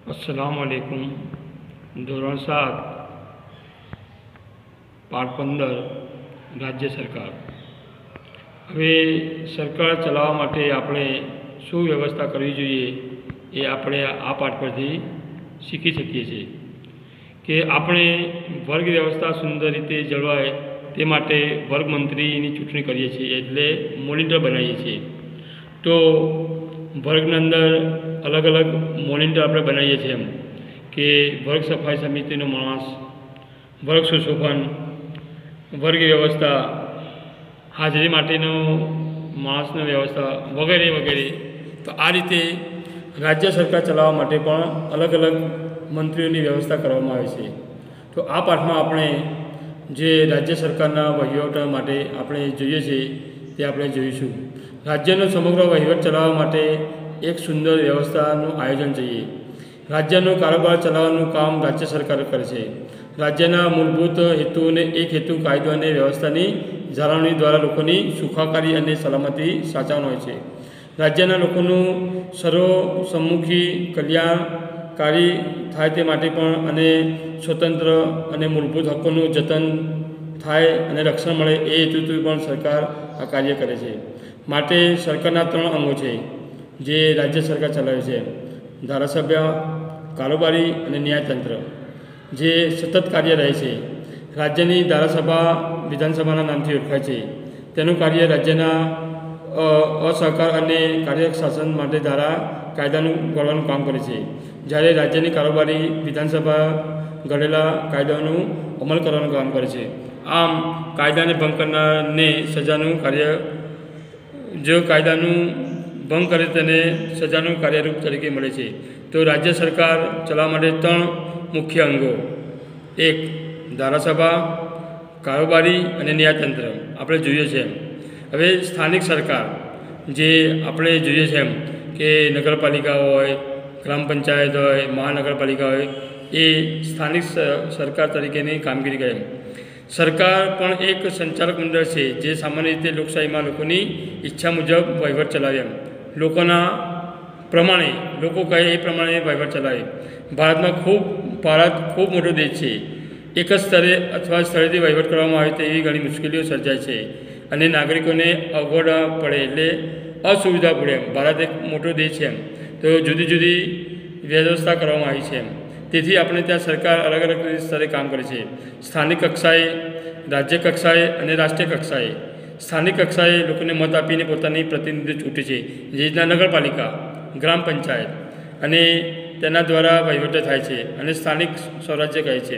अस्सलामुअलैकुम। ધોરણ 7 પાઠ 15 રાજ્ય સરકાર। હવે સરકાર ચલાવવા માટે આપણે શું વ્યવસ્થા કરવી જોઈએ એ આપણે આ પાઠ પરથી શીખી શકીએ છીએ કે આપણે વર્ગ વ્યવસ્થા સુંદર રીતે જળવાય તે માટે વર્ગ મંત્રીની ચૂંટણી કરીએ છીએ, એટલે મોનિટર બનાવીએ છીએ। તો વર્ગની અંદર અલગ અલગ મોનિટર આપણે બનાવીએ છીએ, એમ કે વર્ગ સફાઈ સમિતિનો માણસ, વર્ગ સુશોભન, વર્ગ વ્યવસ્થા, હાજરી માટેનો માણસની વ્યવસ્થા વગેરે વગેરે। તો આ રીતે રાજ્ય સરકાર ચલાવવા માટે પણ અલગ અલગ મંત્રીઓની વ્યવસ્થા કરવામાં આવે છે। તો આ પાઠમાં આપણે જે રાજ્ય સરકારના વહીવટ માટે આપણે જોઈએ છીએ તે આપણે જોઈશું। રાજ્યનો સમગ્ર વહીવટ ચલાવવા માટે એક સુંદર વ્યવસ્થાનું આયોજન જોઈએ। રાજ્યનો કારોબાર ચલાવવાનું કામ રાજ્ય સરકાર કરે છે। રાજ્યના મૂળભૂત હેતુઓને એક હેતુ કાયદો અને વ્યવસ્થાની જાળવણી દ્વારા લોકોની સુખાકારી અને સલામતી સાચવવાનો હોય છે। રાજ્યના લોકોનું સર્વસમ્મુખી કલ્યાણકારી થાય તે માટે પણ અને સ્વતંત્ર અને મૂળભૂત હકોનું જતન થાય અને રક્ષણ મળે એ હેતુથી પણ સરકાર આ કાર્ય કરે છે। માટે સરકારના 3 અંગો છે જે રાજ્ય સરકાર ચલાવે છે: ધારાસભ્ય, કારોબારી અને ન્યાયતંત્ર, જે સતત કાર્ય રહે છે। રાજ્યની ધારાસભા વિધાનસભાના નામથી ઓળખાય છે। તેનું કાર્ય રાજ્યના અસહકાર અને કાર્યક્ષમ શાસન માટે ધારા કાયદાનું ઘડવાનું કામ કરે છે, જ્યારે રાજ્યની કારોબારી વિધાનસભા ઘડેલા કાયદાઓનું અમલ કરવાનું કામ કરે છે। આમ કાયદાને ભંગ કરનારને સજાનું કાર્ય, જો કાયદાનું ભંગ કરે તેને સજાનું કાર્યરૂપ તરીકે મળે છે। તો રાજ્ય સરકાર ચલાવવા માટે 3 મુખ્ય અંગો: 1 ધારાસભા, કારોબારી અને ન્યાયતંત્ર આપણે જોઈએ છે। હવે સ્થાનિક સરકાર જે આપણે જોઈએ છે, એમ કે નગરપાલિકા હોય, ગ્રામ પંચાયત હોય, મહાનગરપાલિકા હોય, એ સ્થાનિક સરકાર તરીકેની કામગીરી કરે। સરકાર પણ એક સંચાલક મંડળ છે જે સામાન્ય રીતે લોકશાહીમાં લોકોની ઈચ્છા મુજબ વહીવટ ચલાવે, લોકોના પ્રમાણે, લોકો કહે એ પ્રમાણે વહીવટ ચલાવે। ભારત ખૂબ મોટો દેશ છે। એક જ સ્તરે અથવા સ્થળેથી વહીવટ કરવામાં આવે તેવી ઘણી મુશ્કેલીઓ સર્જાય છે અને નાગરિકોને અગવડ પડે, એટલે અસુવિધા પડે। ભારત એક મોટો દેશ છે, તો જુદી જુદી વ્યવસ્થા કરવામાં આવી છે। તેથી આપણે ત્યાં સરકાર અલગ અલગ સ્તરે કામ કરે છે: સ્થાનિક કક્ષાએ, રાજ્ય કક્ષાએ અને રાષ્ટ્રીય કક્ષાએ। સ્થાનિક કક્ષાએ લોકોને મત આપીને પોતાની પ્રતિનિધિ ચૂંટે છે, જે રીતના નગરપાલિકા, ગ્રામ પંચાયત અને તેના દ્વારા વહીવટ થાય છે, અને સ્થાનિક સ્વરાજ્ય કહે છે।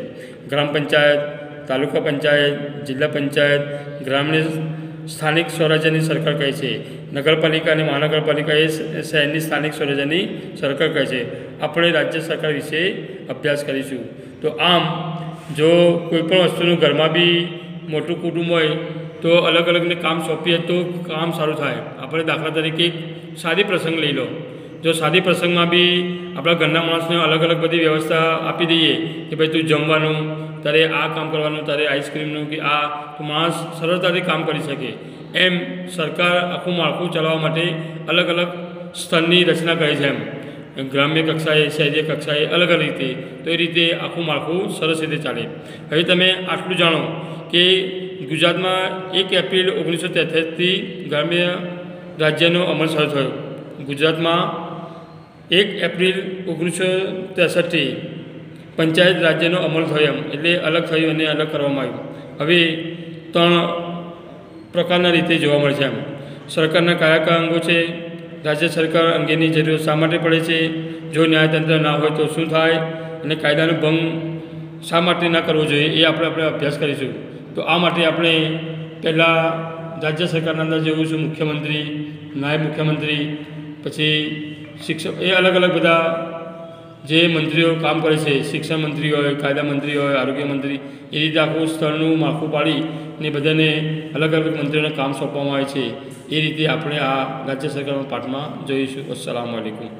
ગ્રામ પંચાયત, તાલુકા પંચાયત, જિલ્લા પંચાયત, ગ્રામીણ સ્થાનિક સ્વરાજ્યની સરકાર કહે છે। નગરપાલિકા અને મહાનગરપાલિકા એ શહેરની સ્થાનિક સ્વરાજ્યની સરકાર કહે છે। આપણે રાજ્ય સરકાર વિશે અભ્યાસ કરીશું। તો આમ જો કોઈપણ વસ્તુનું ઘરમાં બી મોટું કુટુંબ હોય તો અલગ અલગને કામ સોંપીએ તો કામ સારું થાય। આપણે દાખલા તરીકે એક શાદી પ્રસંગ લઈ લો, જો શાદી પ્રસંગમાં બી આપણા ઘરના માણસને અલગ અલગ બધી વ્યવસ્થા આપી દઈએ કે ભાઈ તું જમવાનું, તારે આ કામ કરવાનું, તારે આઈસ્ક્રીમનું કે આ, તો માણસ સરળતાથી કામ કરી શકે। એમ સરકાર આખું માળખું ચલાવવા માટે અલગ અલગ સ્તરની રચના કરે છે, એમ ગ્રામ્ય કક્ષાએ, શહેરીય કક્ષાએ અલગ અલગ રીતે, તો એ રીતે આખું માળખું સરસ રીતે ચાલે। હવે તમે આટલું જાણો કે ગુજરાતમાં 1 એપ્રિલ 1973થી ગ્રામ્ય રાજ્યનો અમલ શરૂ થયો। ગુજરાતમાં 1 એપ્રિલ 1963થી પંચાયત રાજ્યનો અમલ થયો, એમ એટલે અલગ થયું અને અલગ કરવામાં આવ્યું। હવે 3 પ્રકારના રીતે જોવા મળે છે। એમ સરકારના કયા અંગો છે, રાજ્ય સરકાર અંગેની જરૂર શા માટે પડે છે, જો ન્યાયતંત્ર ના હોય તો શું થાય, અને કાયદાનો ભંગ શા માટે ના કરવો જોઈએ, એ આપણે અભ્યાસ કરીશું। તો આ માટે આપણે પહેલાં રાજ્ય સરકારના અંદર જોવું છું મુખ્યમંત્રી, નાયબ મુખ્યમંત્રી, પછી શિક્ષક, એ અલગ અલગ બધા જે મંત્રીઓ કામ કરે છે, શિક્ષણ મંત્રી હોય, કાયદા મંત્રી હોય, આરોગ્ય મંત્રી, એ રીતે આખું સ્થળનું માળખું પાડી ને બધાને અલગ અલગ મંત્રીઓને કામ સોંપવામાં આવે છે। એ રીતે આપણે આ રાજ્ય સરકારના પાઠમાં જોઈશું। અસ્સલામુ અલૈકુમ।